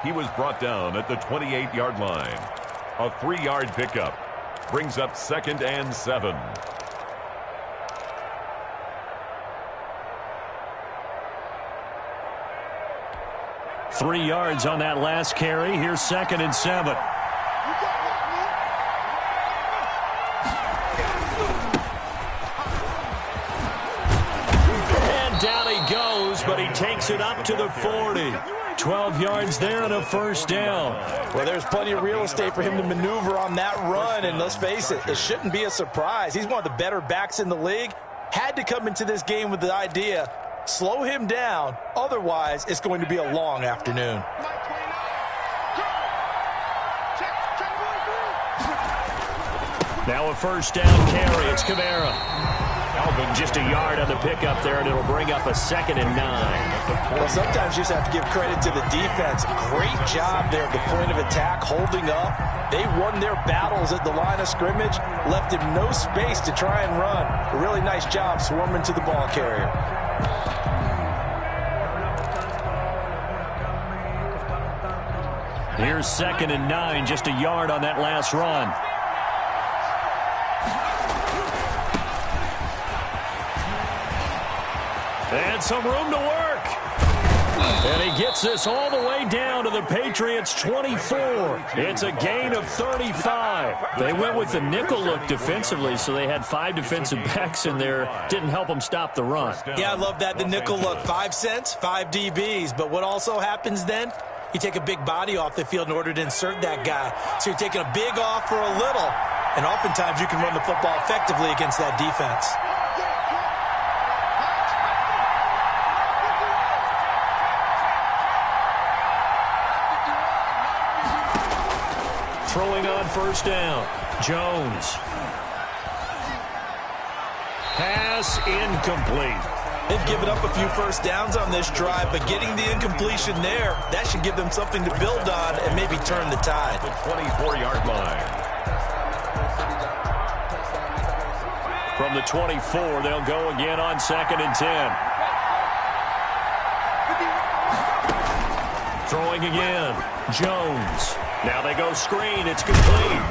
He was brought down at the 28-yard line. A 3-yard pickup brings up 2nd and 7. Three yards on that last carry. Here's 2nd and 7. And down he goes, but he takes it up to the 40. 12 yards there and a first down. Well, there's plenty of real estate for him to maneuver on that run, and let's face it, it shouldn't be a surprise. He's one of the better backs in the league. Had to come into this game with the idea, slow him down, otherwise it's going to be a long afternoon. Now a first down carry. It's Kamara. Just a yard on the pickup there, and it'll bring up a 2nd and 9. Well, sometimes you just have to give credit to the defense. Great job there at the point of attack, holding up. They won their battles at the line of scrimmage, left him no space to try and run. A really nice job swarming to the ball carrier. Here's 2nd and 9, just a yard on that last run. And some room to work. And he gets this all the way down to the Patriots' 24. It's a gain of 35. They went with the nickel look defensively, so they had 5 defensive backs in there. Didn't help them stop the run. Yeah, I love that. The nickel look, 5 cents, 5 DBs. But what also happens then? You take a big body off the field in order to insert that guy. So you're taking a big off for a little. And oftentimes you can run the football effectively against that defense. Throwing on first down. Jones. Pass incomplete. They've given up a few first downs on this drive, but getting the incompletion there, that should give them something to build on and maybe turn the tide. The 24-yard line. From the 24, they'll go again on 2nd and 10. Throwing again. Jones. Now they go screen. It's complete.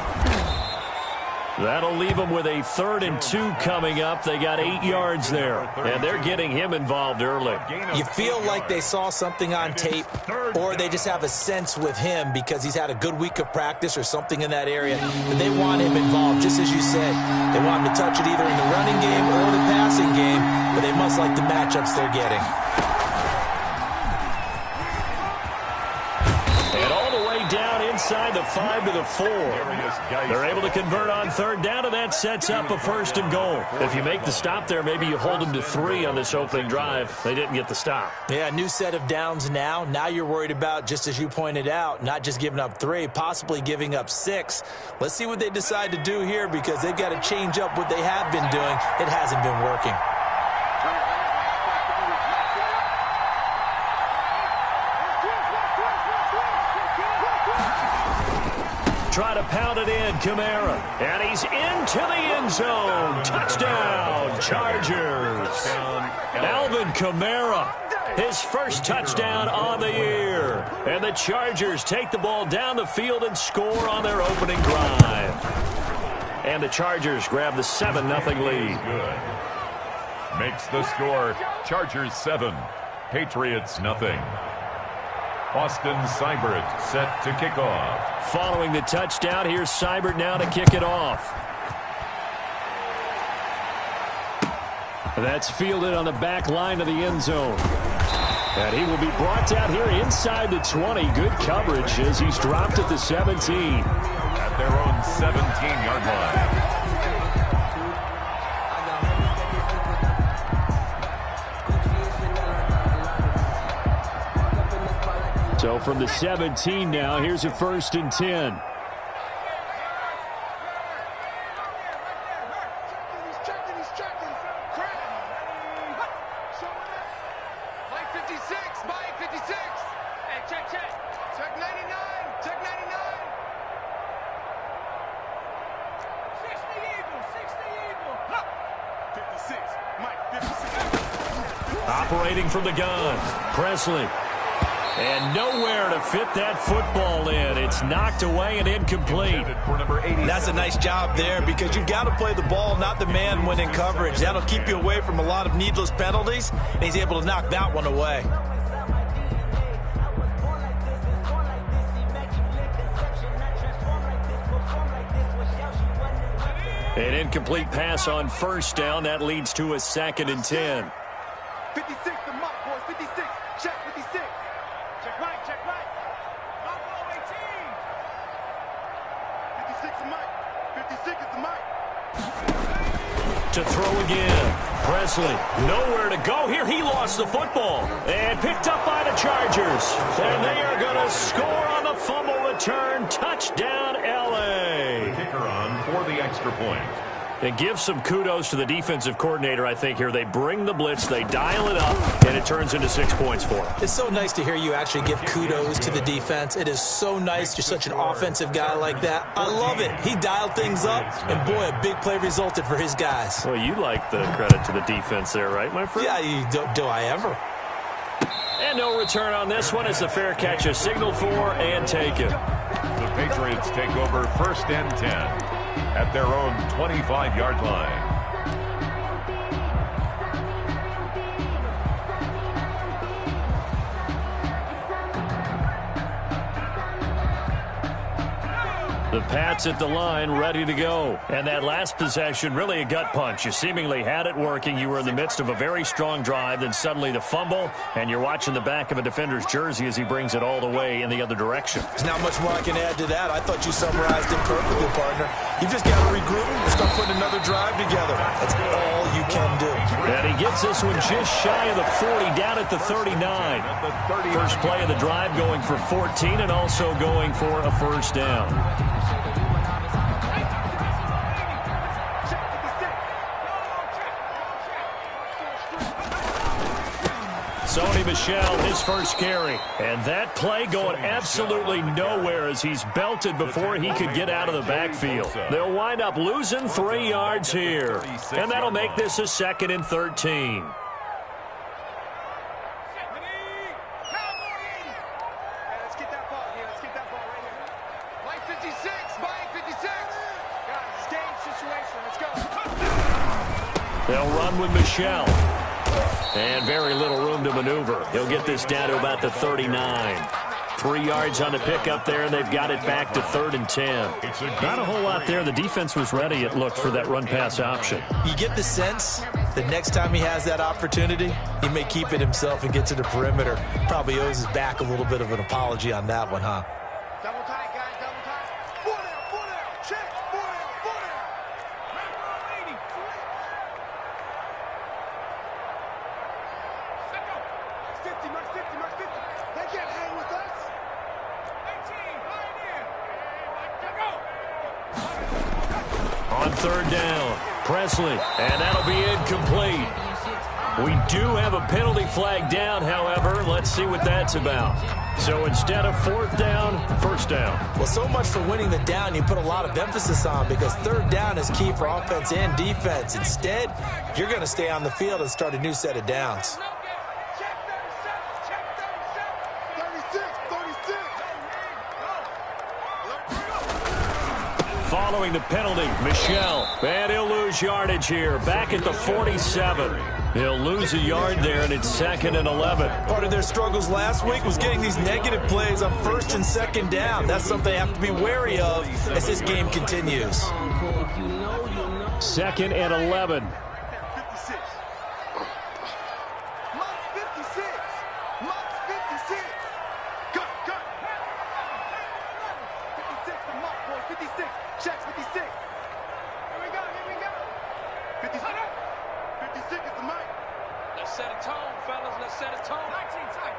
That'll leave them with a 3rd and 2 coming up. They got 8 yards there, and they're getting him involved early. You feel like they saw something on tape, or they just have a sense with him because he's had a good week of practice or something in that area. But they want him involved, just as you said. They want him to touch it either in the running game or the passing game, but they must like the matchups they're getting. Inside the 5 to the 4. They're able to convert on 3rd down, and that sets up a 1st and goal. If you make the stop there, maybe you hold them to 3 on this opening drive. They didn't get the stop. Yeah, new set of downs now. Now you're worried about, just as you pointed out, not just giving up 3, possibly giving up 6. Let's see what they decide to do here because they've got to change up what they have been doing. It hasn't been working. Try to pound it in, Kamara. And he's into the end zone. Touchdown, Chargers. Alvin Kamara, his first touchdown on the year. And the Chargers take the ball down the field and score on their opening drive. And the Chargers grab the 7-0 lead. Good. Makes the score Chargers 7, Patriots 0. Austin Seibert set to kick off. Following the touchdown, here's Seibert now to kick it off. That's fielded on the back line of the end zone. And he will be brought down here inside the 20. Good coverage as he's dropped at the 17. At their own 17-yard line. So from the 17 now, here's a 1st and 10. Operating from the gun, Presley. And nowhere to fit that football in. It's knocked away and incomplete. That's a nice job there because you've got to play the ball, not the man when in coverage. That'll keep you away from a lot of needless penalties, and he's able to knock that one away. An incomplete pass on first down. That leads to a 2nd and 10. 56 the mark, boys. 56. Check 56. Check right, check right. Mark 18. 56 the mic. 56 is the mic. To throw again. Presley, nowhere to go here. He lost the football and picked up by the Chargers. And they are going to score on the fumble return. Touchdown, L.A. The kicker on for the extra point. And give some kudos to the defensive coordinator, I think, here. They bring the blitz, they dial it up, and it turns into 6 points for them. It's so nice to hear you actually give kudos to the defense. It is so nice. You're such an offensive guy like that. I love it. He dialed things up, and boy, a big play resulted for his guys. Well, you like the credit to the defense there, right, my friend? Yeah, do I ever? And no return on this one as the fair catch is signaled for and taken. The Patriots take over 1st and 10 at their own 25-yard line. The Pats at the line, ready to go. And that last possession, really a gut punch. You seemingly had it working. You were in the midst of a very strong drive, then suddenly the fumble, and you're watching the back of a defender's jersey as he brings it all the way in the other direction. There's not much more I can add to that. I thought you summarized it perfectly, partner. You just got to regroup and start putting another drive together. That's all you can do. And he gets this one just shy of the 40, down at the 39. First play of the drive going for 14 and also going for a first down. Sony Michel, his first carry. And that play going absolutely nowhere as he's belted before he could get out of the backfield. They'll wind up losing 3 yards here. And that'll make this a 2nd and 13. Let's get that ball here. Let's get that ball right here. Mike 56. Mike 56. Guys, it's game situation. Let's go. They'll run with Michel. And very little room to maneuver. He'll get this down to about the 39. 3 yards on the pickup there, and they've got it back to 3rd and 10. Not a whole lot there. The defense was ready, it looked, for that run-pass option. You get the sense that next time he has that opportunity, he may keep it himself and get to the perimeter. Probably owes his back a little bit of an apology on that one, huh? Double tight, guys. Double tight. 4 down. Check. 4 down. 50, Mark 50, Mark 50. They can't hang with us. 18, On 3rd down, Presley, and that'll be incomplete. We do have a penalty flag down, however. Let's see what that's about. So instead of 4th down, 1st down. Well, so much for winning the down you put a lot of emphasis on because 3rd down is key for offense and defense. Instead, you're going to stay on the field and start a new set of downs. Following the penalty, Michel. And he'll lose yardage here. Back at the 47. He'll lose a yard there, and it's 2nd and 11. Part of their struggles last week was getting these negative plays on 1st and 2nd down. That's something they have to be wary of as this game continues. 2nd and 11. 56. Mark 56. Mark 56. Cut. 56 to Mark, boys. 56. Check 56. Here we go. 56. 56 is the mic. Let's set a tone, fellas. Let's set a tone. 19 tight.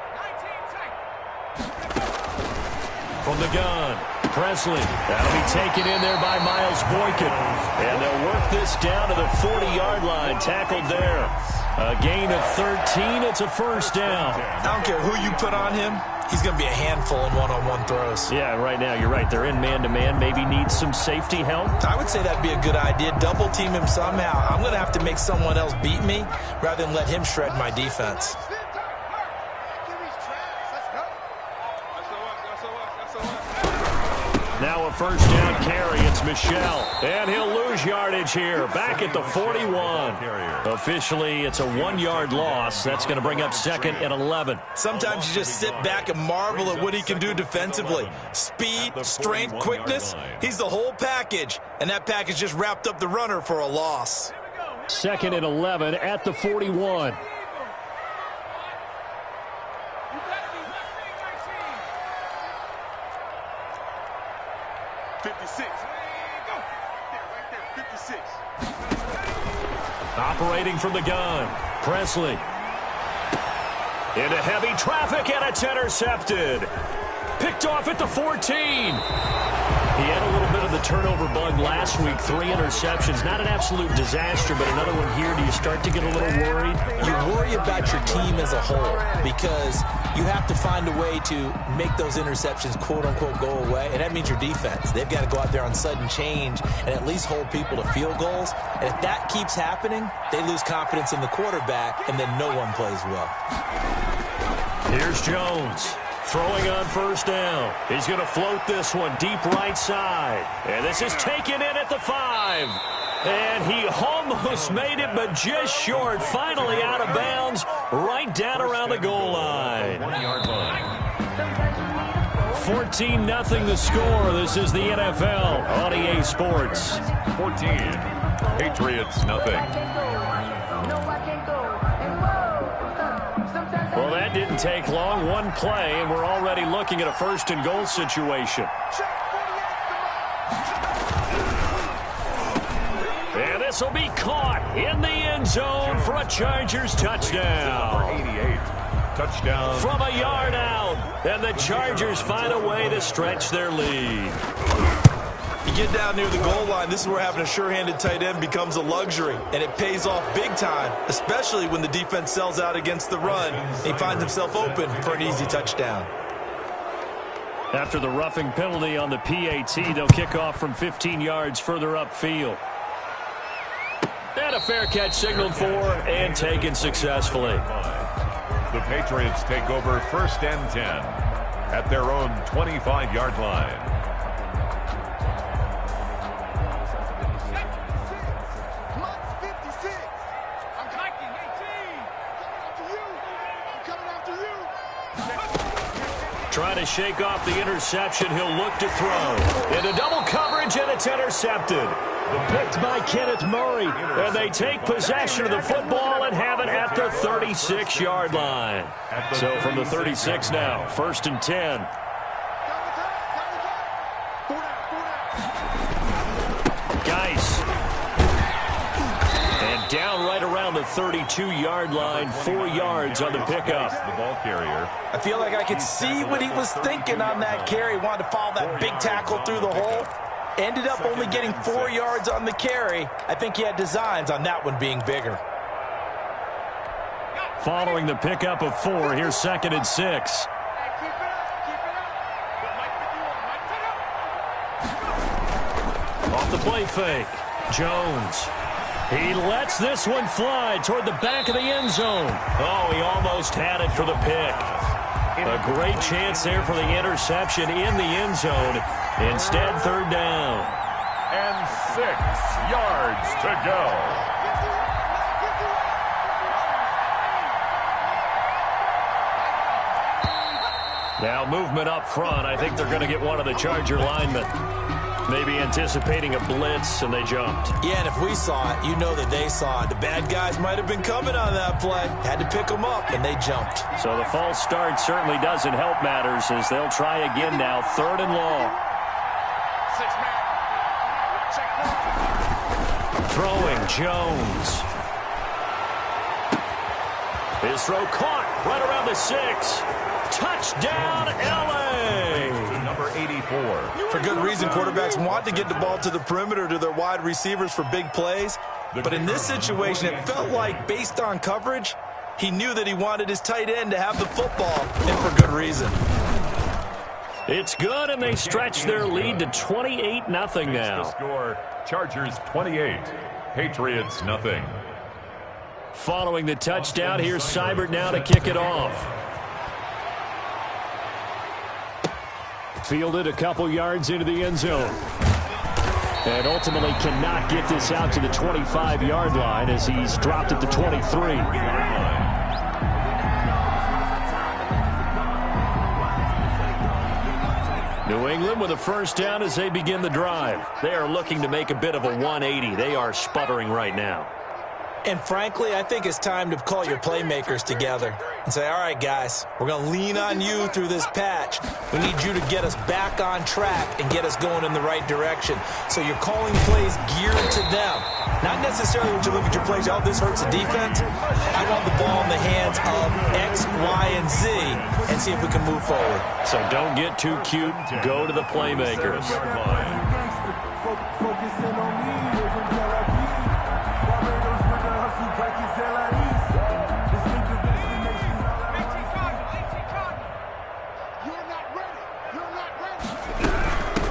From the gun, Presley. That'll be taken in there by Miles Boykin. And they'll work this down to the 40-yard line. Tackled there. A gain of 13. It's a first down. I don't care who you put on him. He's going to be a handful in one-on-one throws. Yeah, right now, you're right. They're in man-to-man. Maybe needs some safety help. I would say that'd be a good idea. Double team him somehow. I'm going to have to make someone else beat me rather than let him shred my defense. first down carry. It's Michel. And he'll lose yardage here. Back at the 41. Officially, it's a 1-yard loss. That's going to bring up 2nd and 11. Sometimes you just sit back and marvel at what he can do defensively. Speed, strength, quickness. He's the whole package. And that package just wrapped up the runner for a loss. 2nd and 11 at the 41. Operating from the gun, Presley. Into heavy traffic, and it's intercepted. Picked off at the 14. He had a little bit of the turnover bug last week. 3 interceptions. Not an absolute disaster, but another one here. Do you start to get a little worried? You worry about your team as a whole because you have to find a way to make those interceptions, quote-unquote, go away, and that means your defense. They've got to go out there on sudden change and at least hold people to field goals. And if that keeps happening, they lose confidence in the quarterback, and then no one plays well. Here's Jones. Throwing on first down. He's going to float this one deep right side. And this is taken in at the 5. And he almost made it, but just short. Finally out of bounds, right down around the goal line. 14-0 the score. This is the NFL on EA Sports. 14. Patriots, nothing. Well, that didn't take long. One play, and we're already looking at a 1st and goal situation. And this will be caught in the end zone for a Chargers touchdown. 88. Touchdown. From a yard out, and the Chargers find a way to stretch their lead. You get down near the goal line, this is where having a sure-handed tight end becomes a luxury, and it pays off big time, especially when the defense sells out against the run. He finds himself open for an easy touchdown. After the roughing penalty on the PAT, they'll kick off from 15 yards further upfield. And a fair catch signaled for and taken successfully. The Patriots take over 1st and 10 at their own 25-yard line. Trying to shake off the interception. He'll look to throw. Into double coverage, and it's intercepted. Picked by Kenneth Murray. And they take possession of the football and have it at the 36-yard line. So from the 36 now, 1st and 10. Geis. And down right around the 32-yard line, 4 yards on the pickup. The ball carrier. I feel like I could see what he was thinking on that carry. Wanted to follow that big tackle through the hole. Ended up only getting 4 yards on the carry. I think he had designs on that one being bigger. Following the pickup of 4, here's 2nd and 6. Off the play fake. Jones. He lets this one fly toward the back of the end zone. Oh, he almost had it for the pick. A great chance there for the interception in the end zone. Instead, 3rd down. And 6 yards to go. Now movement up front. I think they're going to get one of the Charger linemen. Maybe anticipating a blitz, and they jumped. Yeah, and if we saw it, you know that they saw it. The bad guys might have been coming on that play. Had to pick them up, and they jumped. So the false start certainly doesn't help matters as they'll try again now. 3rd and long. Throwing Jones. His throw caught right around the 6. Touchdown, L.A. Number 84. For good reason, quarterbacks want to get the ball to the perimeter to their wide receivers for big plays. But in this situation, it felt like, based on coverage, he knew that he wanted his tight end to have the football, and for good reason. It's good, and they stretch their lead to 28-0 now. Score, Chargers 28, Patriots nothing. Following the touchdown, here's Seibert now to kick it off. Fielded a couple yards into the end zone. And ultimately cannot get this out to the 25-yard line as he's dropped at the 23. New England with a first down as they begin the drive. They are looking to make a bit of a 180. They are sputtering right now. And frankly, I think it's time to call your playmakers together and say, all right, guys, we're going to lean on you through this patch. We need you to get us back on track and get us going in the right direction. So you're calling plays geared to them. Not necessarily when you look at your plays, oh, this hurts the defense. I want the ball in the hands of X, Y, and Z and see if we can move forward. So don't get too cute. Go to the playmakers.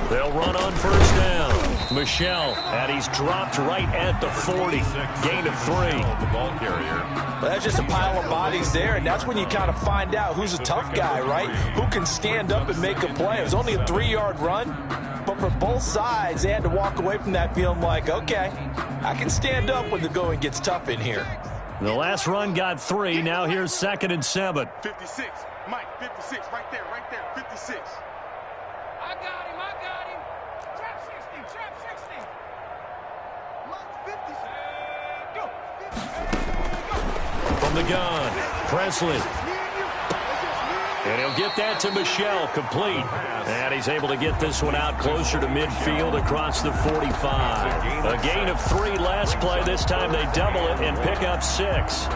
They'll run on first down. Michelle, and he's dropped right at the 40. Gain of 3. The ball carrier. Well, that's just a pile of bodies there, and that's when you kind of find out who's a tough guy, right? Who can stand up and make a play. It was only a 3-yard run, but for both sides, they had to walk away from that feeling like, okay, I can stand up when the going gets tough in here. The last run got 3. Now here's 2nd and 7. 56. Mike, 56. Right there, 56. I got him. Trap 60. Mike, 50. Go. From the gun, Presley. And he'll get that to Michelle, complete. And he's able to get this one out closer to midfield across the 45. A gain of 3 last play. This time they double it and pick up 6.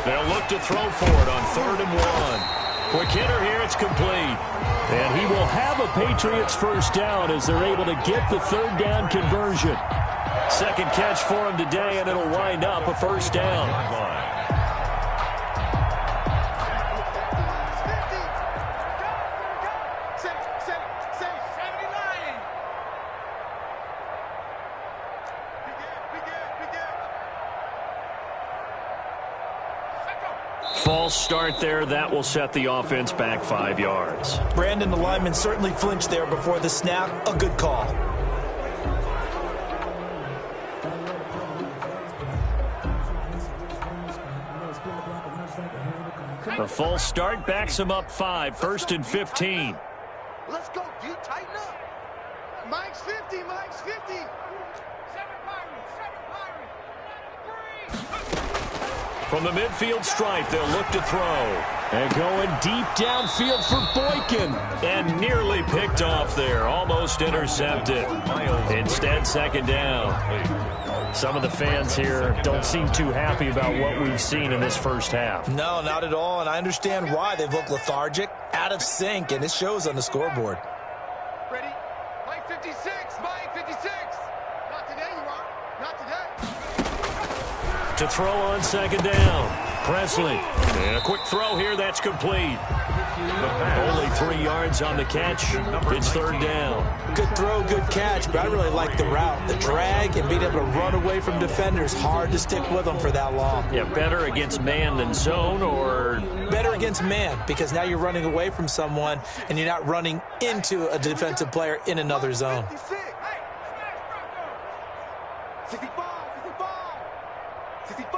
They'll look to throw for it on 3rd and 1. Quick hitter here, it's complete. And he will have a Patriots first down as they're able to get the 3rd down conversion. Second catch for him today, and it'll wind up a first down. False start there. That will set the offense back 5 yards. Brandon, the lineman certainly flinched there before the snap. A good call. The false start backs him up 5. 1st and 15. Let's go, D. Tighten up. Mike's 50. 7 Pirates. From the midfield stripe, they'll look to throw. And going deep downfield for Boykin. And nearly picked off there. Almost intercepted. Instead, 2nd down. Some of the fans here don't seem too happy about what we've seen in this first half. No, not at all, and I understand why. They've looked lethargic, out of sync, and it shows on the scoreboard. Ready? Mike 56. Mike 56. Not today, you are. Not today. To throw on 2nd down. Presley. And a quick throw here. That's complete. Only 3 yards on the catch. It's 3rd down. Good throw, good catch, but I really like the route. The drag and being able to run away from defenders. Hard to stick with them for that long. Yeah, better against man than zone, or better against man, because now you're running away from someone and you're not running into a defensive player in another zone. 55. 65. 65.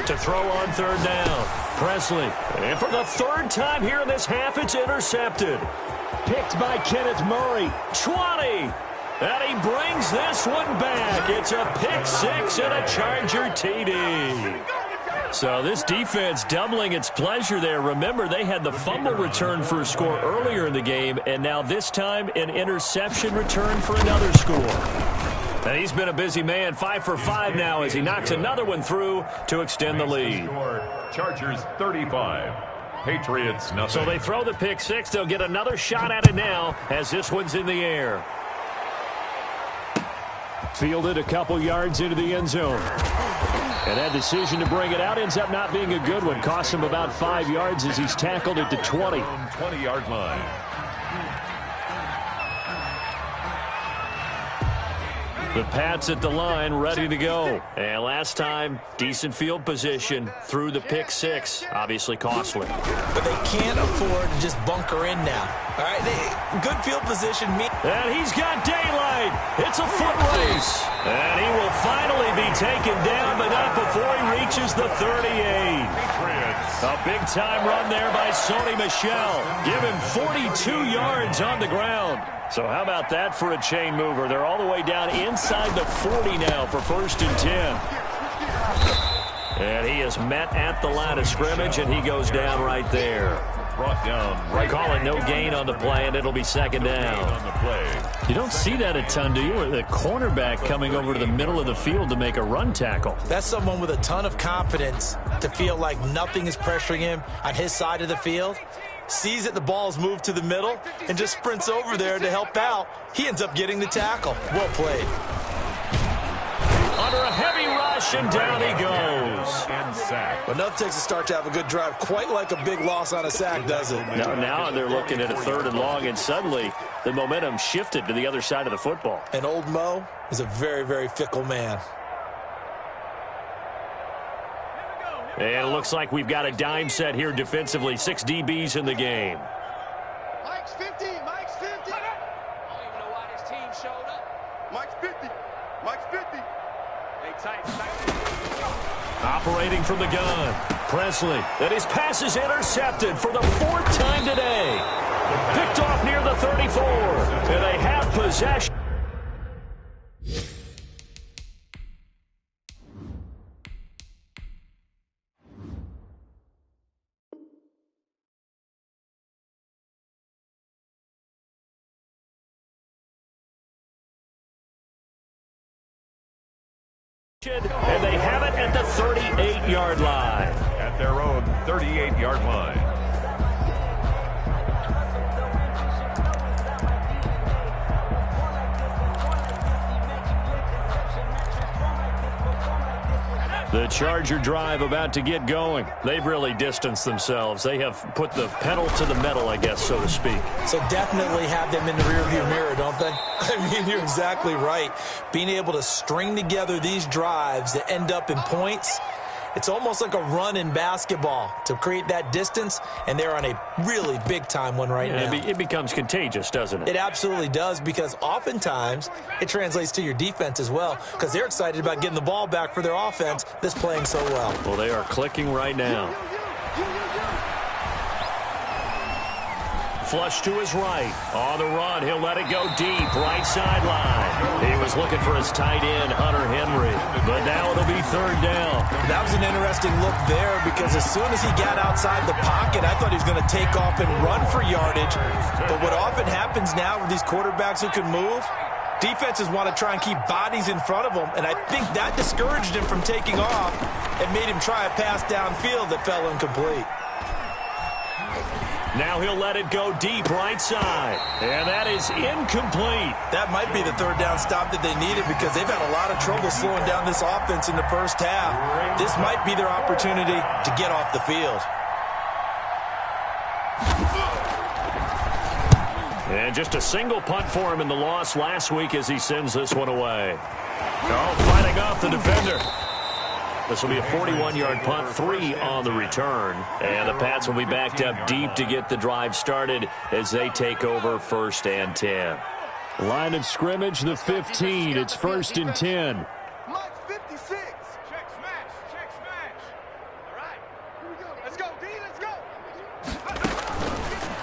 to throw on 3rd down. Presley. And for the 3rd time here in this half, it's intercepted. Picked by Kenneth Murray. 20. And he brings this one back. It's a pick 6 and a Charger TD. So this defense doubling its pleasure there. Remember, they had the fumble return for a score earlier in the game, and now this time an interception return for another score. And he's been a busy man, 5 for 5 now as he knocks another one through to extend the lead. Chargers 35, Patriots nothing. So they throw the pick six. They'll get another shot at it now as this one's in the air. Fielded a couple yards into the end zone. And that decision to bring it out ends up not being a good one. Cost him about 5 yards as he's tackled at the 20. 20-yard line. The Pats at the line, ready to go. And last time, decent field position through the pick six. Obviously costly. But they can't afford to just bunker in now. All right, good field position. And he's got daylight. It's a foot race. And he will finally be taken down, but not before he reaches the 38. A big-time run there by Sony Michel. Give him 42 yards on the ground. So how about that for a chain mover? They're all the way down inside the 40 now for 1st and 10. And he is met at the line of scrimmage, and he goes down right there. Brought down right. Call it no gain on the play, and it'll be 2nd down. On the play. You don't see that a ton, do you? The cornerback coming over to the middle of the field to make a run tackle. That's someone with a ton of confidence to feel like nothing is pressuring him on his side of the field. Sees that the ball's moved to the middle and just sprints over there to help out. He ends up getting the tackle. Well played. Under a heavy rush, and down he goes. And sack. But nothing takes a start to have a good drive quite like a big loss on a sack, does it? Now they're looking at a 3rd and long, and suddenly the momentum shifted to the other side of the football. And old Mo is a very, very fickle man. And it looks like we've got a dime set here defensively. 6 DBs in the game. Mike's 50. Mike's 50. I don't even know why this team showed up. Mike's 50. Mike's 50. Hey, tight. Operating from the gun. Presley. And his pass is intercepted for the 4th time today. Picked off near the 34. And they have possession. And they have it at the 38-yard line. At their own 38-yard line. The Charger drive about to get going. They've really distanced themselves. They have put the pedal to the metal, I guess, so to speak. So definitely have them in the rearview mirror, don't they? I mean, you're exactly right. Being able to string together these drives that end up in points, it's almost like a run in basketball to create that distance, and they're on a really big-time one right now. It becomes contagious, doesn't it? It absolutely does, because oftentimes it translates to your defense as well, because they're excited about getting the ball back for their offense that's playing so well. Well, they are clicking right now. Flush to his right. On the run, he'll let it go deep, right sideline. He was looking for his tight end, Hunter Henry, but now it'll be 3rd down. That was an interesting look there, because as soon as he got outside the pocket, I thought he was going to take off and run for yardage. But what often happens now with these quarterbacks who can move, defenses want to try and keep bodies in front of them, and I think that discouraged him from taking off and made him try a pass downfield that fell incomplete. Now he'll let it go deep right side. And that is incomplete. That might be the 3rd down stop that they needed, because they've had a lot of trouble slowing down this offense in the first half. This might be their opportunity to get off the field. And just a single punt for him in the loss last week as he sends this one away. Oh, fighting off the defender. This will be a 41-yard punt, 3 on the return. And the Pats will be backed up deep to get the drive started as they take over 1st and 10. Line of scrimmage, the 15. It's 1st and 10. Mike's 56. Check smash. Check smash. All right. Here we go. Let's go, D. Let's go.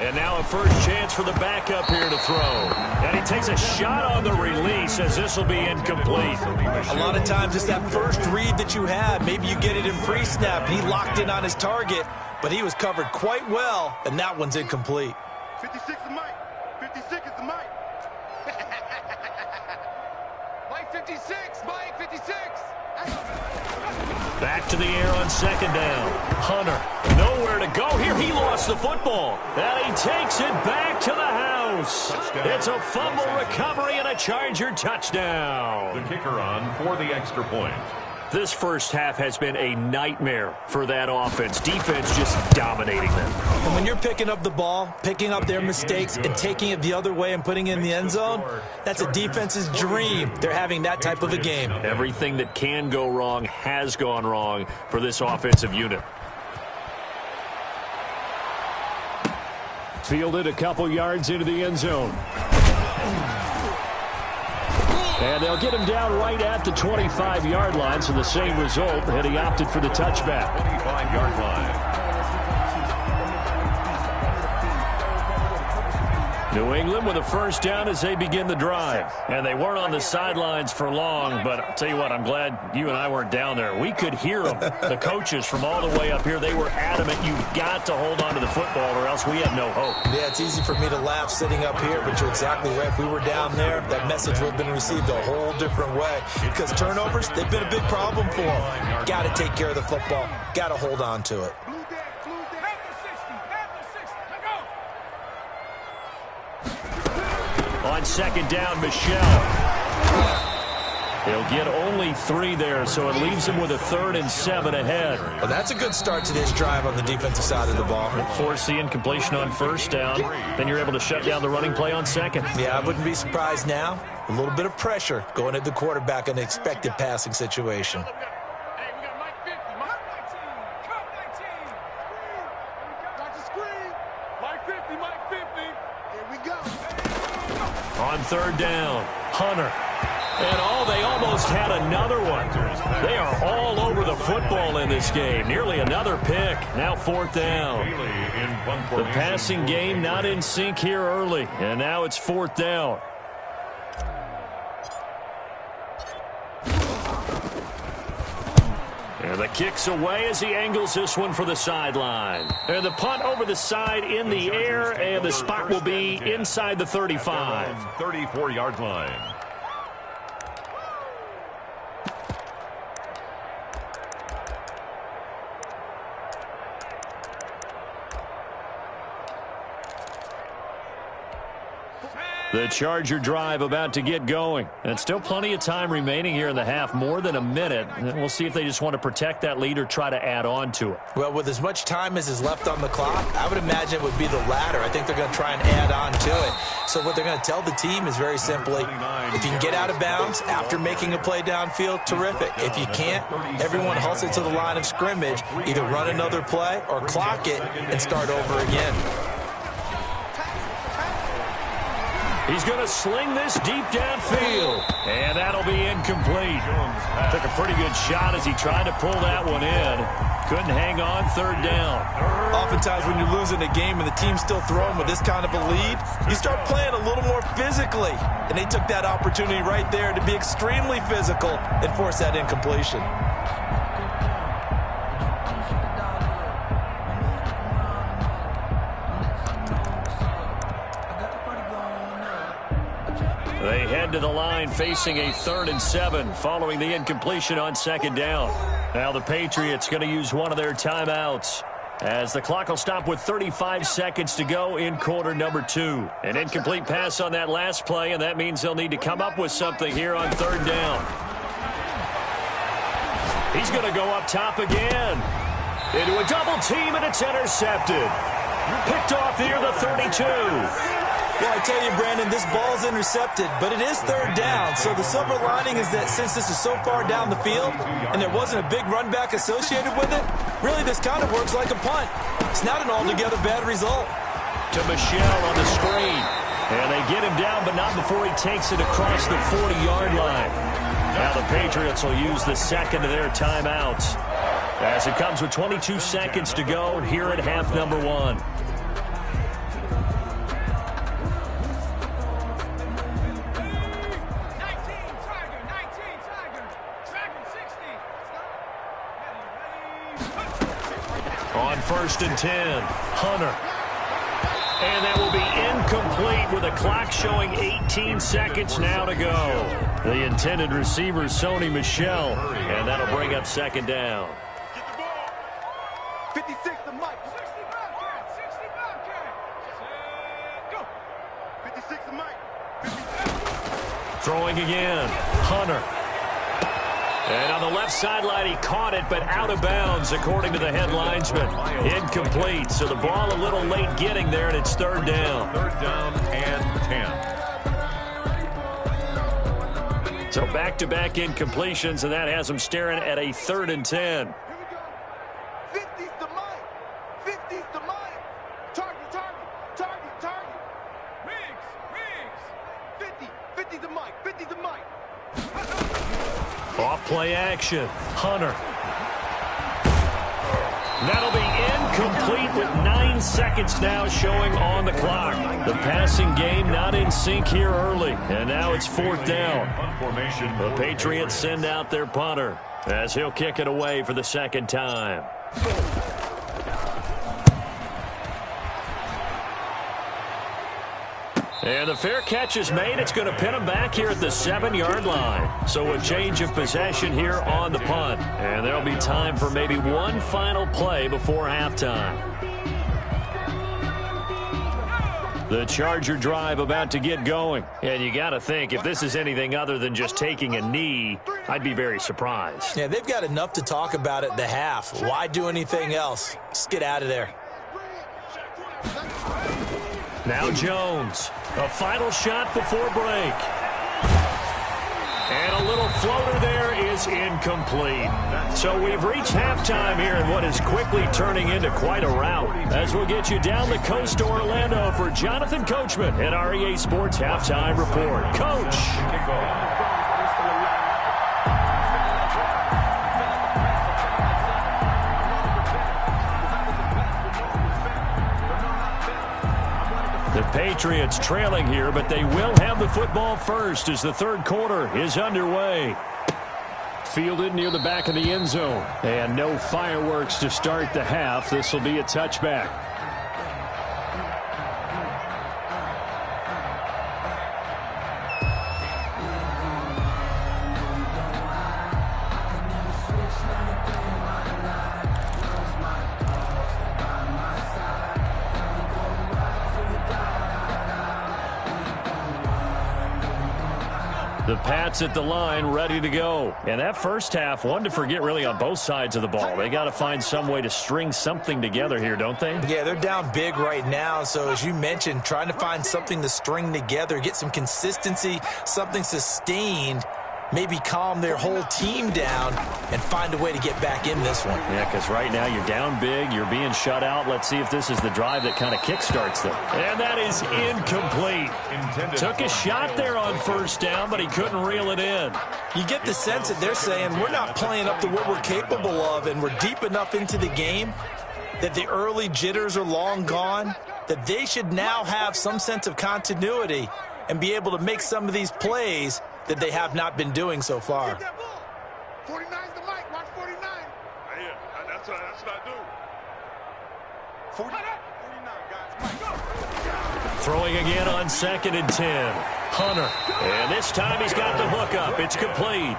And now a first chance for the backup here to throw. And he takes a shot on the release as this will be incomplete. A lot of times it's that first read that you have. Maybe you get it in pre-snap. He locked in on his target, but he was covered quite well, and that one's incomplete. 56 is Mike. 56 is the Mike. Mike 56, Mike 56. Back to the air on second down. Hunter, nowhere to go here. He lost the football. And he takes it back to the house. Touchdown. It's a fumble recovery and a Charger touchdown. The kicker on for the extra point. This first half has been a nightmare for that offense. Defense just dominating them. And when you're picking up the ball, picking up their mistakes, and taking it the other way and putting it in the end zone, that's a defense's dream. They're having that type of a game. Everything that can go wrong has gone wrong for this offensive unit. Fielded a couple yards into the end zone. And they'll get him down right at the 25-yard line, so the same result, and he opted for the touchback. 25-yard line. New England with a first down as they begin the drive. And they weren't on the sidelines for long, but I'll tell you what, I'm glad you and I weren't down there. We could hear them. The coaches from all the way up here, they were adamant, you've got to hold on to the football or else we have no hope. Yeah, it's easy for me to laugh sitting up here, but you're exactly right. If we were down there, that message would have been received a whole different way. Because turnovers, they've been a big problem for them. Got to take care of the football. Got to hold on to it. On second down, Michelle. He'll get only 3 there, so it leaves him with a 3rd and 7 ahead. Well, that's a good start to this drive on the defensive side of the ball. Force the incompletion on first down. Then you're able to shut down the running play on second. Yeah, I wouldn't be surprised now. A little bit of pressure going at the quarterback in an expected passing situation. On third down, Hunter. And they almost had another one. They are all over the football in this game. Nearly another pick. Now 4th down. The passing game not in sync here early. And now it's 4th down. And the kick's away as he angles this one for the sideline. And the punt over the side in the air, and the spot will be inside the 35. 34-yard line. The Charger drive about to get going. And still plenty of time remaining here in the half, more than a minute. And we'll see if they just want to protect that lead or try to add on to it. Well, with as much time as is left on the clock, I would imagine it would be the latter. I think they're going to try and add on to it. So what they're going to tell the team is very simply, if you can get out of bounds after making a play downfield, terrific. If you can't, everyone hustle to the line of scrimmage, either run another play or clock it and start over again. He's going to sling this deep downfield. And that'll be incomplete. Took a pretty good shot as he tried to pull that one in. Couldn't hang on, third down. Oftentimes when you're losing a game and the team's still throwing with this kind of a lead, you start playing a little more physically. And they took that opportunity right there to be extremely physical and force that incompletion. They head to the line facing a 3rd and 7 following the incompletion on second down. Now the Patriots going to use one of their timeouts as the clock will stop with 35 seconds to go in quarter number 2. An incomplete pass on that last play, and that means they'll need to come up with something here on 3rd down. He's going to go up top again. Into a double team, and it's intercepted. Picked off near the 32. Well, I tell you, Brandon, this ball's intercepted, but it is 3rd down. So the silver lining is that since this is so far down the field and there wasn't a big run back associated with it, really this kind of works like a punt. It's not an altogether bad result. To Michelle on the screen. And they get him down, but not before he takes it across the 40-yard line. Now the Patriots will use the second of their timeouts as it comes with 22 seconds to go here at half number 1. On 1st and 10, Hunter. And that will be incomplete with a clock showing 18 seconds now to go. The intended receiver, Sony Michel, and that'll bring up second down. Get the ball. 56 to Mike. 56 to Mike. 56. Throwing again. Hunter. And on the left sideline, he caught it, but out of bounds, according to the head linesman. Incomplete, so the ball a little late getting there, and it's third down. Third down and 10. So back-to-back incompletions, and that has them staring at a 3rd and 10. Here we go. 50's to Mike. 50's to Mike. Target. Riggs. 50 to Mike. 50 to Mike. Off play action. Hunter. That'll be incomplete with 9 seconds now showing on the clock. The passing game not in sync here early. And now it's 4th down. The Patriots send out their punter as he'll kick it away for the second time. And the fair catch is made. It's going to pin him back here at the 7-yard line. So a change of possession here on the punt. And there'll be time for maybe one final play before halftime. The Charger drive about to get going. And you got to think, if this is anything other than just taking a knee, I'd be very surprised. Yeah, they've got enough to talk about at the half. Why do anything else? Just get out of there. Now Jones. A final shot before break. And a little floater there is incomplete. So we've reached halftime here in what is quickly turning into quite a rout. As we'll get you down the coast to Orlando for Jonathan Coachman at our EA Sports Halftime Report. Coach. The Patriots trailing here, but they will have the football first as the third quarter is underway. Fielded near the back of the end zone. And no fireworks to start the half. This will be a touchback. The Pats at the line, ready to go. And that first half, one to forget really on both sides of the ball. They got to find some way to string something together here, don't they? Yeah, they're down big right now. So as you mentioned, trying to find something to string together, get some consistency, something sustained, maybe calm their whole team down and find a way to get back in this one. Yeah, because right now you're down big, you're being shut out. Let's see if this is the drive that kind of kickstarts them. And that is incomplete. Took a shot there on first down, but he couldn't reel it in. You get the sense that they're saying we're not playing up to what we're capable of, and we're deep enough into the game that the early jitters are long gone, that they should now have some sense of continuity and be able to make some of these plays that they have not been doing so far. 49's the Mike. Watch 49. Yeah, that's what I do. 49, guys. Mike. Throwing again on 2nd and 10. Hunter. And this time he's got the hook up. It's complete.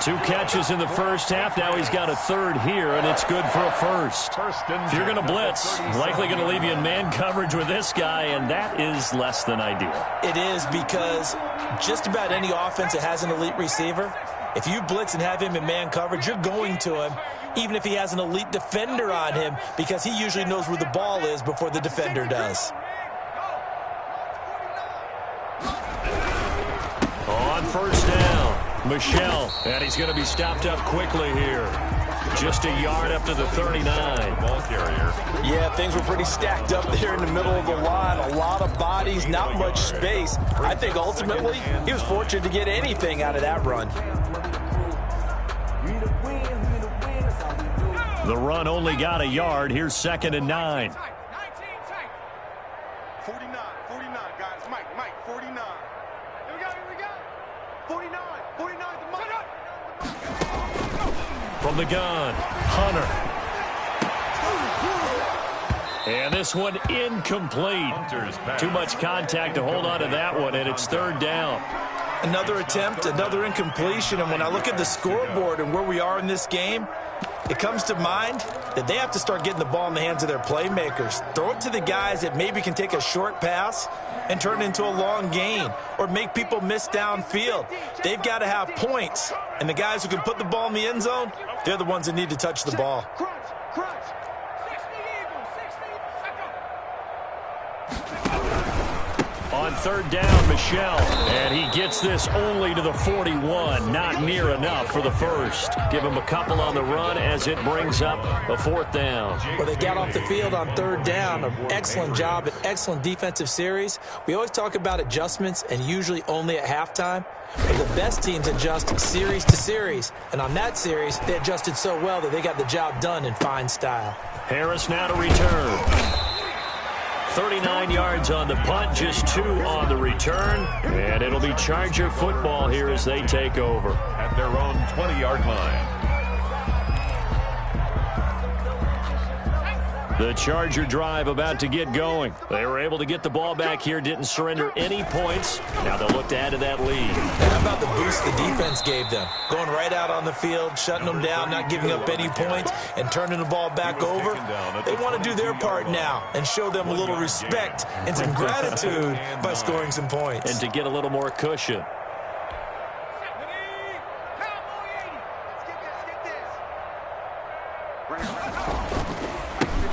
2 catches in the first half. Now he's got a third here, and it's good for a first. If you're going to blitz, likely going to leave you in man coverage with this guy, and that is less than ideal. It is, because just about any offense that has an elite receiver, if you blitz and have him in man coverage, you're going to him, even if he has an elite defender on him, because he usually knows where the ball is before the defender does. On first down, Michel, and he's going to be stopped up quickly here. Just a yard up to the 39. Ball carrier. Yeah, things were pretty stacked up there in the middle of the line. A lot of bodies, not much space. I think ultimately he was fortunate to get anything out of that run. The run only got a yard. Here's 2nd and 9. 49, guys. Mike, 49. Here we go. 49 to Mike. From the gun, Hunter. And this one incomplete. Too much contact to hold on to that one, and it's third down. Another attempt, another incompletion, and when I look at the scoreboard and where we are in this game, it comes to mind that they have to start getting the ball in the hands of their playmakers. Throw it to the guys that maybe can take a short pass and turn it into a long gain or make people miss downfield. They've got to have points, and the guys who can put the ball in the end zone, they're the ones that need to touch the ball. On third down, Michel, and he gets this only to the 41. Not near enough for the first. Give him a couple on the run as it brings up a fourth down. Well, they got off the field on third down. An excellent job, an excellent defensive series. We always talk about adjustments and usually only at halftime. But the best teams adjust series to series. And on that series, they adjusted so well that they got the job done in fine style. Harris now to return. 39 yards on the punt, just 2 on the return. And it'll be Charger football here as they take over. At their own 20-yard line. The Charger drive about to get going. They were able to get the ball back here, didn't surrender any points. Now they'll look to add to that lead. And how about the boost the defense gave them? Going right out on the field, shutting them down, not giving up any points, and turning the ball back over. They want to do their part now and show them a little respect and some gratitude by scoring some points. And to get a little more cushion.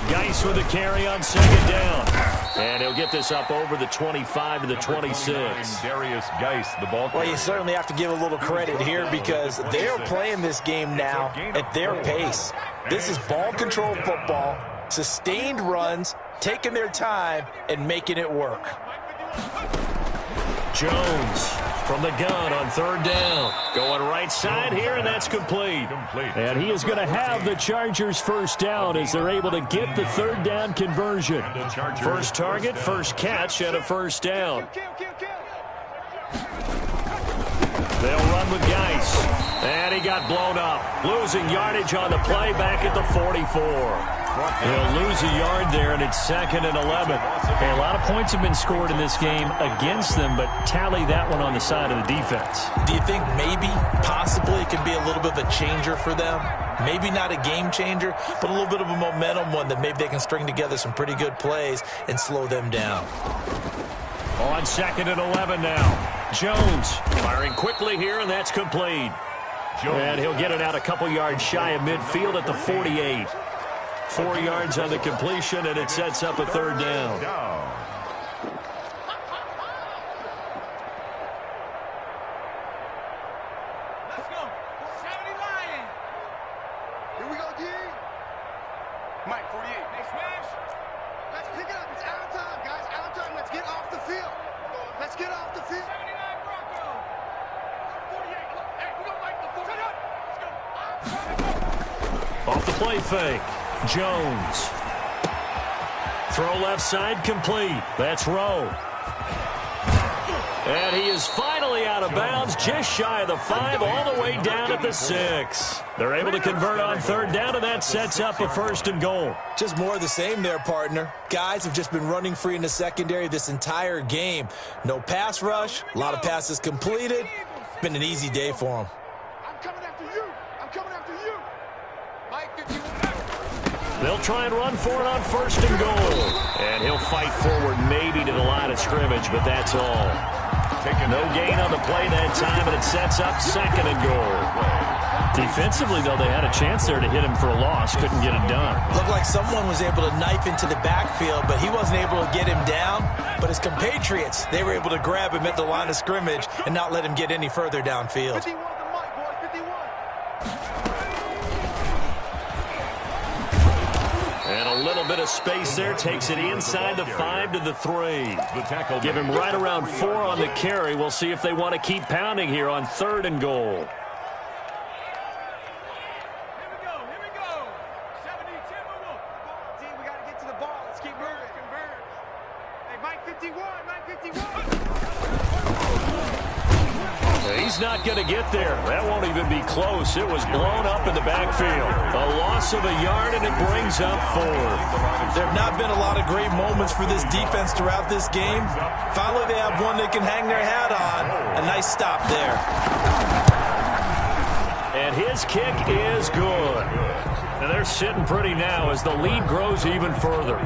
Geis with a carry on second down. And he'll get this up over the 25 to the 26. Darius Geis, the ball. Well, you certainly have to give a little credit here because they're playing this game now at their pace. This is ball control football, sustained runs, taking their time, and making it work. Jones from the gun on third down. Going right side here, and that's complete. And he is going to have the Chargers first down as they're able to get the third down conversion. First target, first catch, and a first down. They'll run with Geis. And he got blown up. Losing yardage on the play back at the 44. He'll lose a yard there, and it's 2nd and 11. Hey, a lot of points have been scored in this game against them, but tally that one on the side of the defense. Do you think maybe, possibly, it can be a little bit of a changer for them? Maybe not a game changer, but a little bit of a momentum one that maybe they can string together some pretty good plays and slow them down. On 2nd and 11 now. Jones firing quickly here, and that's complete. And he'll get it out a couple yards shy of midfield at the 48. 4 yards on the completion, and it sets up a third down. Let's go. 70 Lion. Here we go, D. Mike, 48. Hey, Smash. Let's pick it up. It's out of time, guys. Out of time. Let's get off the field. Let's get off the field. 79 Bronco. 48. Look, hey, we don't like the 40. Let's go. Off the play fake. Jones. Throw left side complete. That's Rowe. And he is finally out of bounds, just shy of the 5, all the way down at the 6. They're able to convert on third down, and that sets up a 1st and goal. Just more of the same there, partner. Guys have just been running free in the secondary this entire game. No pass rush, a lot of passes completed. Been an easy day for them. I'm coming after you. I'm coming after you. Mike, 51. They'll try and run for it on 1st and goal. And he'll fight forward maybe to the line of scrimmage, but that's all. No gain on the play that time, and it sets up 2nd and goal. Defensively, though, they had a chance there to hit him for a loss. Couldn't get it done. Looked like someone was able to knife into the backfield, but he wasn't able to get him down. But his compatriots, they were able to grab him at the line of scrimmage and not let him get any further downfield. 51 to Mike, boys. 51. And a little bit of space there takes it inside the 5 to the 3. Give him right around 4 on the carry. We'll see if they want to keep pounding here on 3rd and goal. Here we go. 70, Timberwolf. D, we got to get to the ball. Let's keep moving. Converge. Hey, Mike 51, Mike 51. He's not going to get there. That won't even be close. It was blown up in the backfield. A loss of a yard, and it brings up 4. There have not been a lot of great moments for this defense throughout this game. Finally, they have one they can hang their hat on. A nice stop there. And his kick is good. And they're sitting pretty now as the lead grows even further.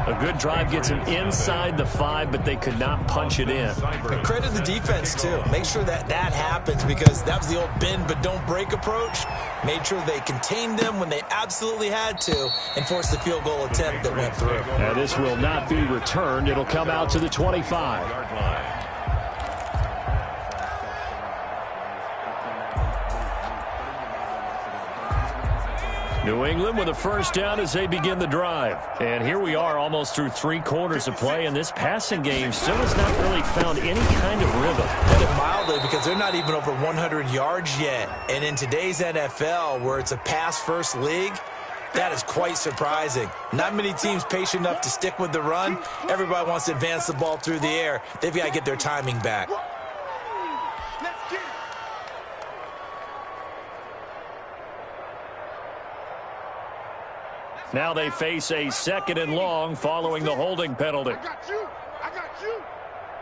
A good drive gets them inside the 5, but they could not punch it in. And credit the defense, too. Make sure that happens, because that was the old bend but don't break approach. Made sure they contained them when they absolutely had to and forced the field goal attempt that went through. Now this will not be returned. It'll come out to the 25. New England with a first down as they begin the drive. And here we are almost through 3 quarters of play, and this passing game still has not really found any kind of rhythm. Put it mildly, because they're not even over 100 yards yet. And in today's NFL, where it's a pass-first league, that is quite surprising. Not many teams patient enough to stick with the run. Everybody wants to advance the ball through the air. They've got to get their timing back. Now they face a 2nd and long following the holding penalty. I got you. I got you.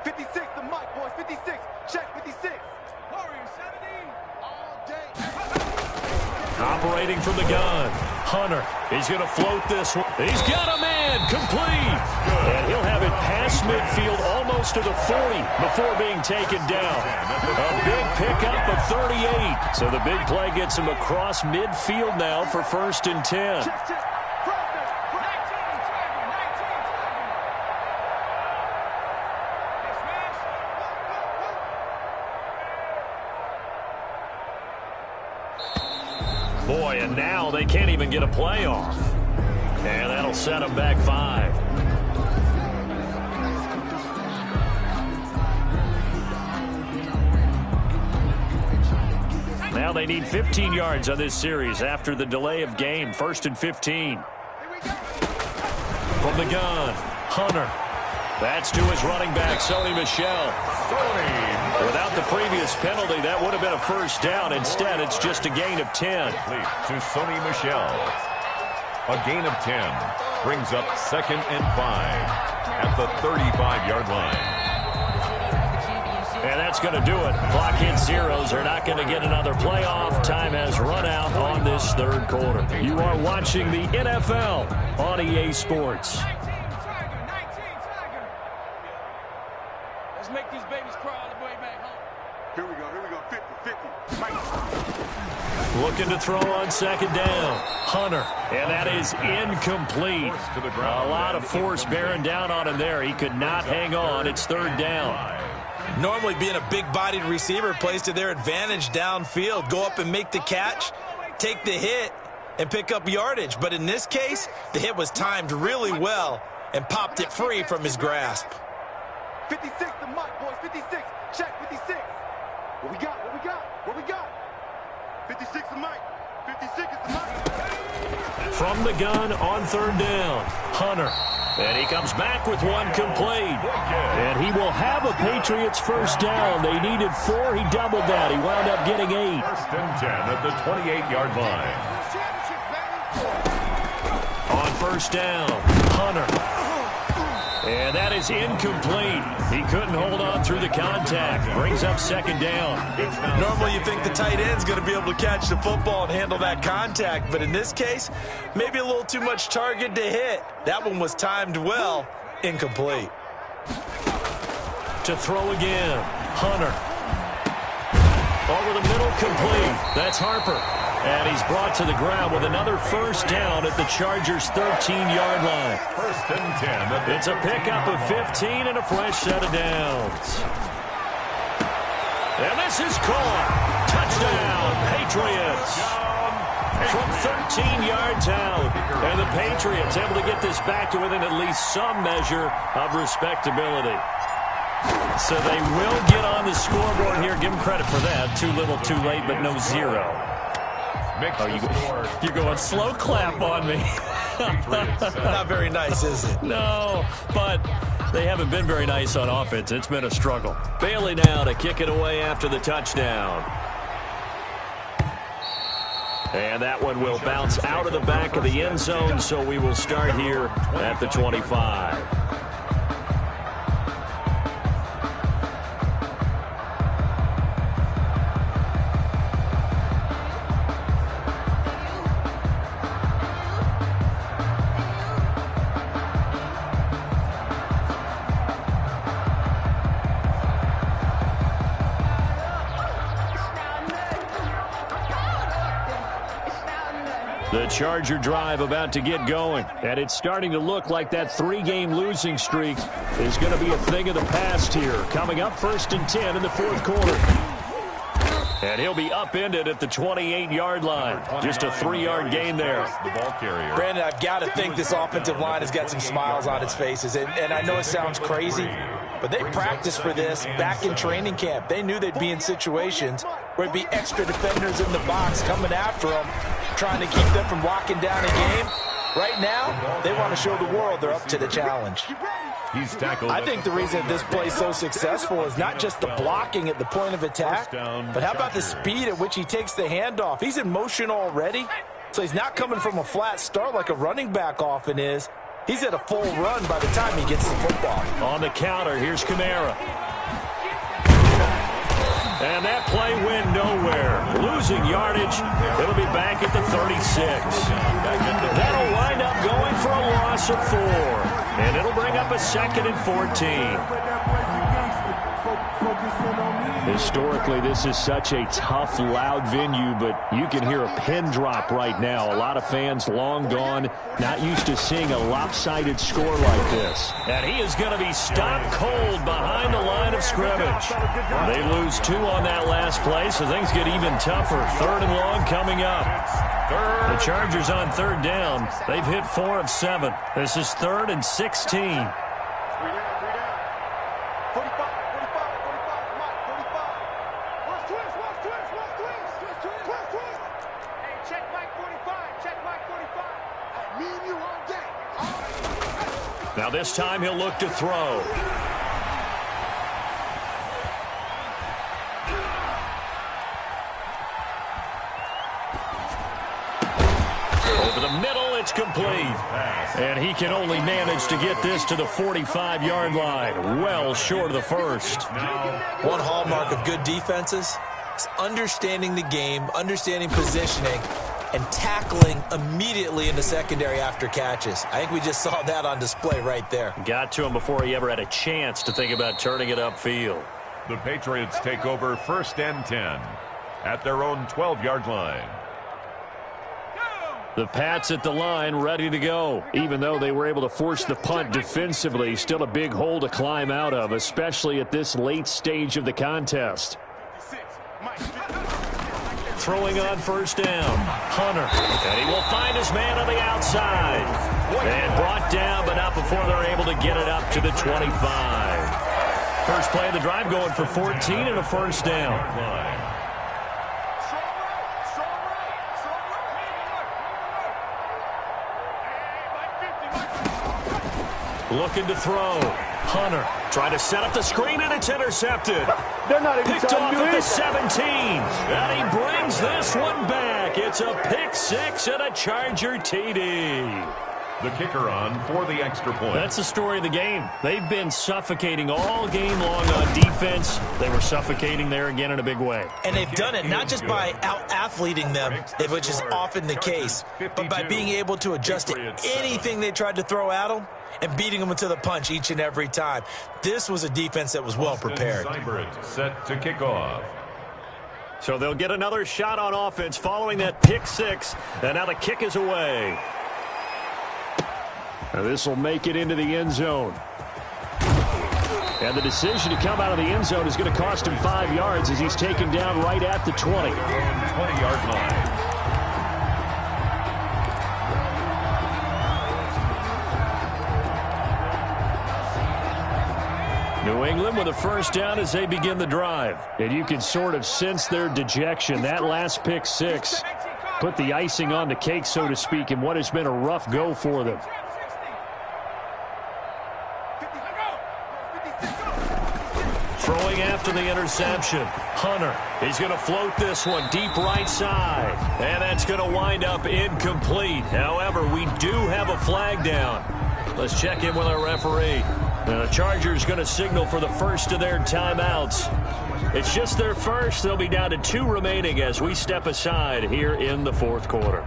56, the mic, boys. 56. Check 56. Warrior 70. All day. Operating from the gun. Hunter. He's going to float this one. He's got a man. Complete. And he'll have it past midfield almost to the 40 before being taken down. A big pickup of 38. So the big play gets him across midfield now for 1st and 10. Check, check. Boy, and now they can't even get a play off. And that'll set them back 5. Now they need 15 yards on this series after the delay of game. 1st and 15. From the gun, Hunter. That's to his running back, Sony Michel. Without the previous penalty, that would have been a first down. Instead, it's just a gain of 10. To Sony Michel. A gain of 10 brings up 2nd and 5 at the 35-yard line. And that's going to do it. Clock hits zeros. They're not going to get another playoff. Time has run out on this 3rd quarter. You are watching the NFL on EA Sports. Let's make these babies cry all the way back home. Here we go. 50. Mike. Looking to throw on 2nd down. Hunter. And that is incomplete. A lot of force bearing down on him there. He could not hang on. It's 3rd down. Normally, being a big-bodied receiver plays to their advantage downfield. Go up and make the catch, take the hit, and pick up yardage. But in this case, the hit was timed really well and popped it free from his grasp. 56, the mic, boys. 56. Check 56. What we got? 56 the mic. 56 is the mic. From the gun on 3rd down, Hunter. And he comes back with one complete. And he will have a Patriots first down. They needed 4. He doubled that. He wound up getting 8. 1st and 10 at the 28-yard line. On 1st down, Hunter. And that is incomplete. He couldn't hold on through the contact. Brings up 2nd down. Normally you think the tight end's going to be able to catch the football and handle that contact. But in this case, maybe a little too much target to hit. That one was timed well. Incomplete. To throw again. Hunter. Over the middle, complete. That's Harper. And he's brought to the ground with another first down at the Chargers' 13-yard line. 1st and 10. It's a pickup of 15 and a fresh set of downs. And this is caught. Touchdown, Patriots. From 13 yards out. And the Patriots able to get this back to within at least some measure of respectability. So they will get on the scoreboard here. Give them credit for that. Too little, too late, but no 0. Oh, you're going slow clap on me. Not very nice, is it? No, but They haven't been very nice on offense. It's been a struggle. Bailey now to kick it away after the touchdown. And that one will bounce out of the back of the end zone, so we will start here at the 25. The Charger drive about to get going, and it's starting to look like that 3-game losing streak is going to be a thing of the past here. Coming up 1st and 10 in the 4th quarter. And he'll be upended at the 28-yard line. Just a 3-yard gain there. The ball carrier. Brandon, I've got to think this offensive line has got some smiles on its faces. And I know it sounds crazy, but they practiced for this back in training camp. They knew they'd be in situations where it'd be extra defenders in the box coming after them, trying to keep them from locking down a game. Right now, they want to show the world they're up to the challenge. He's tackled. I think the reason this play is so successful is not just the blocking at the point of attack, but how about the speed at which he takes the handoff? He's in motion already, so he's not coming from a flat start like a running back often is. He's at a full run by the time he gets the football. On the counter, here's Kamara. And that play went nowhere. Losing yardage. It'll be back at the 36. That'll wind up going for a loss of 4. And it'll bring up a 2nd and 14. Historically, this is such a tough, loud venue, but you can hear a pin drop right now. A lot of fans long gone, not used to seeing a lopsided score like this. And he is going to be stopped cold behind the line of scrimmage. They lose 2 on that last play, so things get even tougher. 3rd and long coming up. The Chargers on 3rd down. They've hit 4 of 7. This is 3rd and 16. Now this time he'll look to throw. Over the middle, it's complete. And he can only manage to get this to the 45-yard line. Well short of the first. One hallmark of good defenses is understanding the game, understanding positioning, and tackling immediately in the secondary after catches. I think we just saw that on display right there. Got to him before he ever had a chance to think about turning it upfield. The Patriots take over 1st and 10 at their own 12-yard line. The Pats at the line ready to go. Even though they were able to force the punt defensively, still a big hole to climb out of, especially at this late stage of the contest. Throwing on 1st down, Hunter. And he will find his man on the outside. And brought down, but not before they're able to get it up to the 25. First play of the drive going for 14 and a 1st down. Looking to throw. Hunter trying to set up the screen, and it's intercepted. They're not even Picked off at the 17. And he brings this one back. It's a pick 6 and a Charger TD. The kicker on for the extra point. That's the story of the game. They've been suffocating all game long on defense. They were suffocating there again in a big way. And they've done it not just by out-athleting them, which is often the case, but by being able to adjust to anything they tried to throw at them and beating them to the punch each and every time. This was a defense that was well prepared. Set to kick off. So they'll get another shot on offense following that pick 6. And now the kick is away. Now this will make it into the end zone. And the decision to come out of the end zone is going to cost him 5 yards as he's taken down right at the 20. 20-yard line. New England with a 1st down as they begin the drive. And you can sort of sense their dejection. That last pick 6 put the icing on the cake, so to speak, in what has been a rough go for them. after the interception. Hunter, he's going to float this one deep right side. And that's going to wind up incomplete. However, we do have a flag down. Let's check in with our referee. The Chargers going to signal for the first of their timeouts. It's just their first. They'll be down to 2 remaining as we step aside here in the fourth quarter.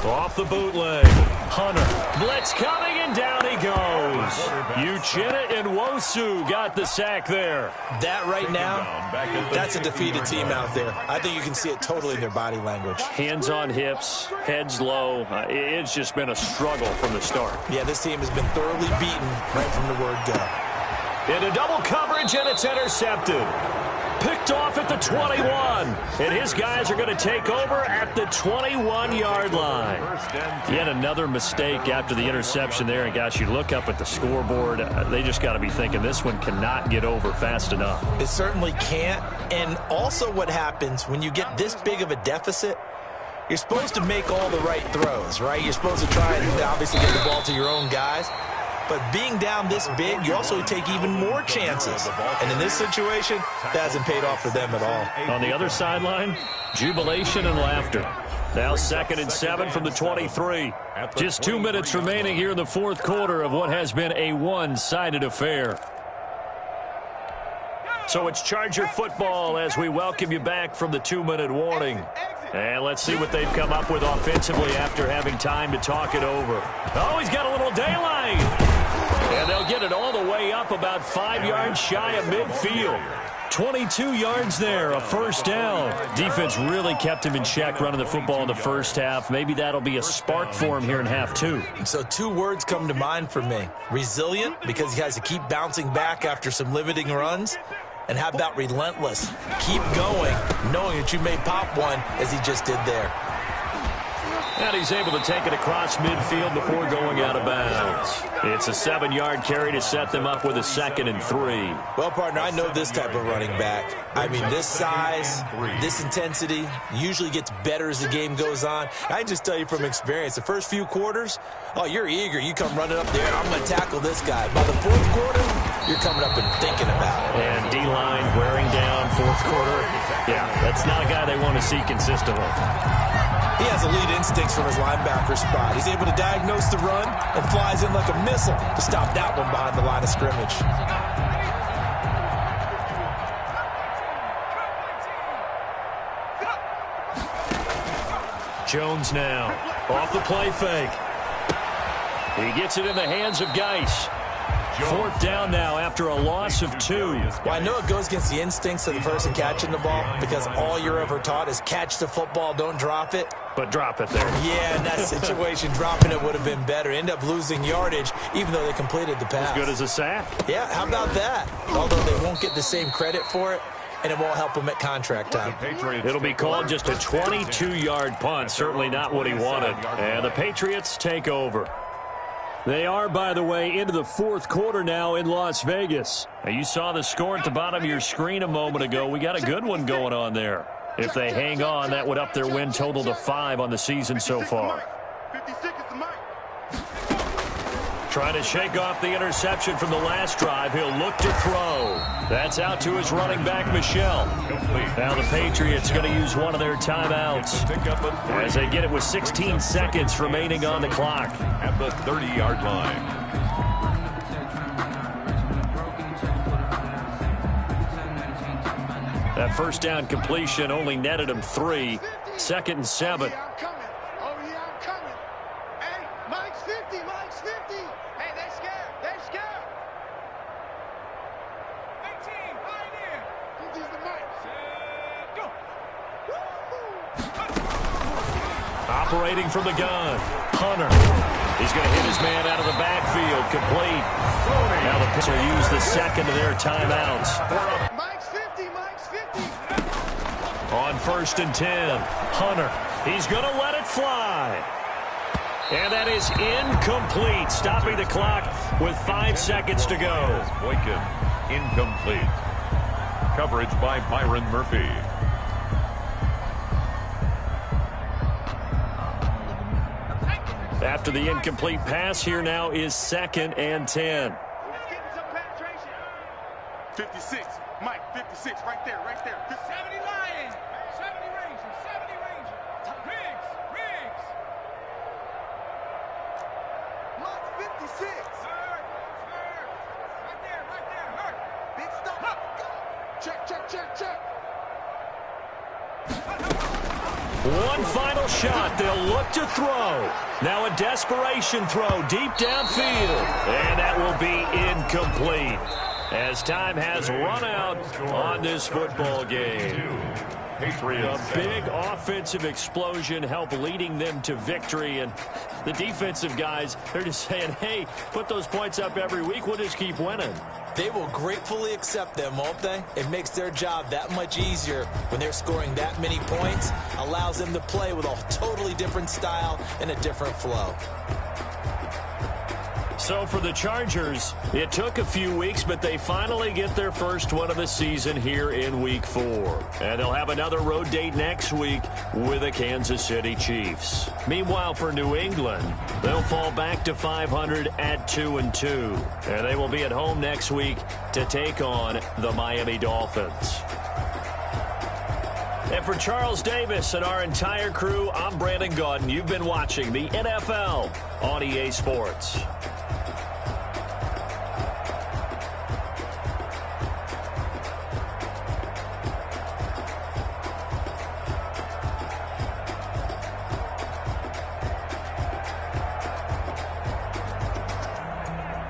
Off the bootleg. Hunter. Blitz coming, and down he goes. Uchenna and Nwosu got the sack there. That right now, that's a defeated team out there. I think you can see it totally in their body language. Hands on hips, heads low. It's just been a struggle from the start. Yeah, this team has been thoroughly beaten right from the word go. Into double coverage, and it's intercepted. Picked off at the 21. And his guys are going to take over at the 21-yard line. Yet another mistake after the interception there. And, gosh, you look up at the scoreboard. They just got to be thinking this one cannot get over fast enough. It certainly can't. And also what happens when you get this big of a deficit, you're supposed to make all the right throws, right? You're supposed to try and obviously get the ball to your own guys. But being down this big, you also take even more chances. And in this situation, that hasn't paid off for them at all. On the other sideline, jubilation and laughter. Now 2nd and 7 from the 23. Just 2 minutes remaining here in the fourth quarter of what has been a one-sided affair. So it's Charger football as we welcome you back from the 2-minute warning. And let's see what they've come up with offensively after having time to talk it over. Oh, he's got a little daylight. And they'll get it all the way up about 5 yards shy of midfield. 22 yards there, a first down. Defense really kept him in check running the football in the first half. Maybe that'll be a spark for him here in half 2. So 2 words come to mind for me. Resilient, because he has to keep bouncing back after some limiting runs. And how about relentless? Keep going, knowing that you may pop one, as he just did there. And he's able to take it across midfield before going out of bounds. It's a 7-yard carry to set them up with a 2nd and 3. Well, partner, I know this type of running back. I mean, this size, this intensity usually gets better as the game goes on. I can just tell you from experience, the first few quarters, oh, you're eager. You come running up there, I'm going to tackle this guy. By the fourth quarter, you're coming up and thinking about it. And D-line wearing down fourth quarter. Yeah, that's not a guy they want to see consistently. He has elite instincts from his linebacker spot. He's able to diagnose the run and flies in like a missile to stop that one behind the line of scrimmage. Jones now off the play fake. He gets it in the hands of Geis. 4th down now after a loss of 2. Well, I know it goes against the instincts of the person catching the ball because all you're ever taught is catch the football, don't drop it. But drop it there. Yeah, in that situation, dropping it would have been better. End up losing yardage, even though they completed the pass. As good as a sack. Yeah, how about that? Although they won't get the same credit for it, and it won't help him at contract time. It'll be called just a 22-yard punt. Certainly not what he wanted. And the Patriots take over. They are, by the way, into the fourth quarter now in Las Vegas. Now, you saw the score at the bottom of your screen a moment ago. We got a good one going on there. If they hang on, that would up their win total to 5 on the season so far. 56 is the mic. Trying to shake off the interception from the last drive. He'll look to throw. That's out to his running back, Michel. Now the Patriots going to use one of their timeouts as they get it with 16 seconds remaining on the clock. At the 30-yard line. That first down completion only netted him 3. 2nd and 7. Operating from the gun, Hunter. He's going to hit his man out of the backfield, complete. Now the pitcher used the second of their timeouts. Mike's 50, Mike's 50. On 1st and 10, Hunter. He's going to let it fly. And that is incomplete, stopping the clock with 5 seconds to go. Boykin, incomplete. Coverage by Byron Murphy. After the incomplete pass, here now is 2nd and 10. Let's get some penetration. 56. Mike, 56. Right there, right there. 70 Lion. 70 Ranger. 70 Ranger. Riggs. Riggs. Mike, 56. Hurt. Hurt. Right there. Right there. Hurt. Big stop. Go. Check, check, check, check. One final shot. They'll look to throw. Now a desperation throw deep downfield. And that will be incomplete, as time has run out on this football game. Patriots. A big offensive explosion helped leading them to victory. And the defensive guys, they're just saying, hey, put those points up every week. We'll just keep winning. They will gratefully accept them, won't they? It makes their job that much easier when they're scoring that many points. Allows them to play with a totally different style and a different flow. So for the Chargers, it took a few weeks, but they finally get their first one of the season here in Week 4. And they'll have another road date next week with the Kansas City Chiefs. Meanwhile, for New England, they'll fall back to 500 at 2-2. And they will be at home next week to take on the Miami Dolphins. And for Charles Davis and our entire crew, I'm Brandon Gaudin. You've been watching the NFL on EA Sports.